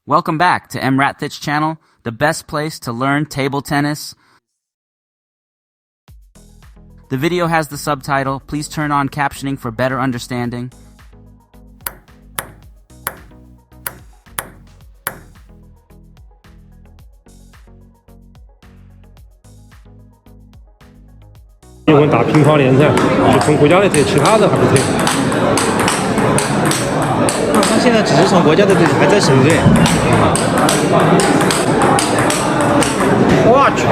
Welcome back to M. Ratthich channel, the best place to learn table tennis. The video has the subtitle. Please turn on captioning for better understanding.结婚打乒乓联赛，就从国家队退，其他的还没退。他现在只是从国家队退，还在省队。我去！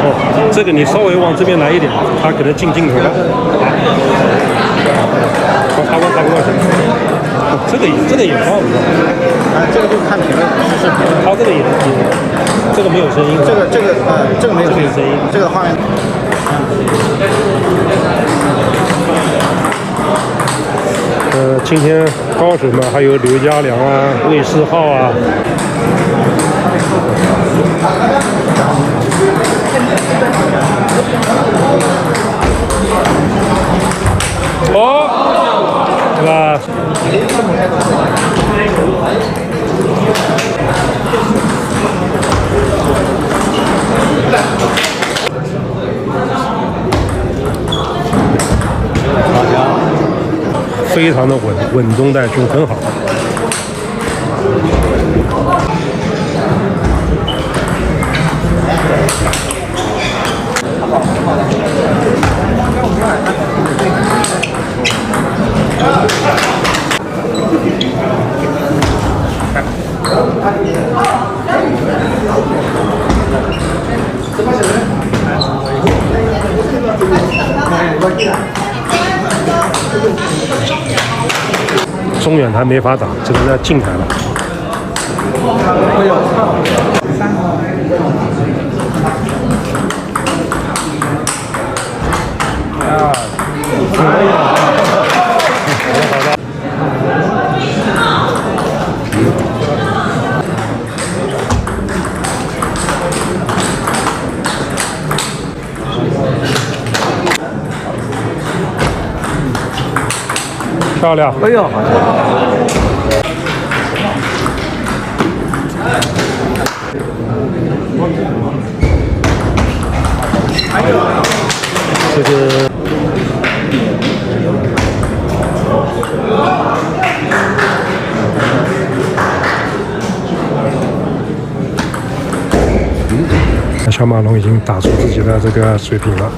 哦，这个你稍微往这边来一点，他可能进镜头了。他问什么？这个也放不到。这个就看评论，视频。他这个也，这个没有声音。这个没有声音，这个画面。今天高手们还有刘家良啊、魏世浩啊。哦，对吧？非常的稳中带中，很好。中远台没法打，只能在近台了。漂亮！哎呦，这个小马龙已经打出自己的这个水平了。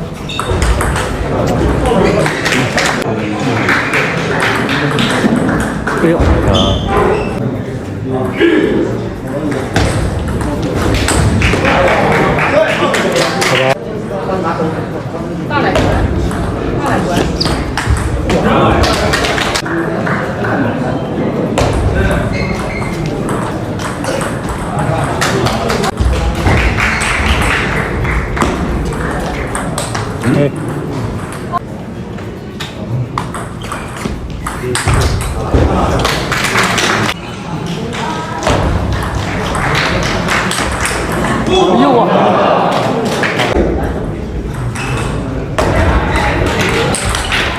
哎呦，哎。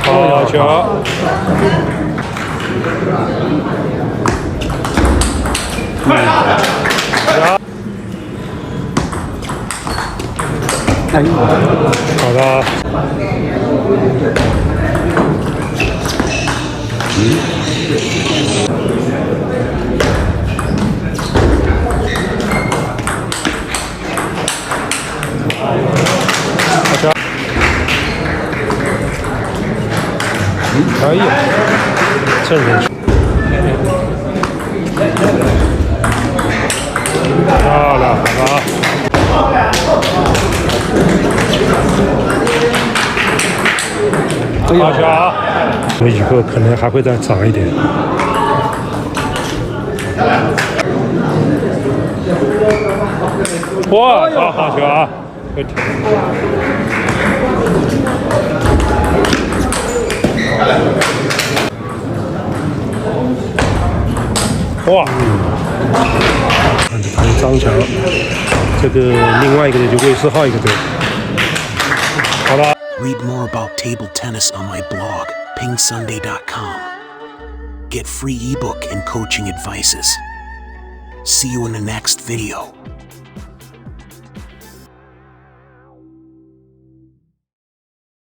好球！好的。可以，正人。漂亮，好。好球啊！我以后可能还会再涨一点。哇，好球啊！哇！还有张强，这个另外一个队就魏世浩一个队，好吧。Read more about table tennis on my blog, pingsunday.com. get free ebook and coaching advices. See you in the next video.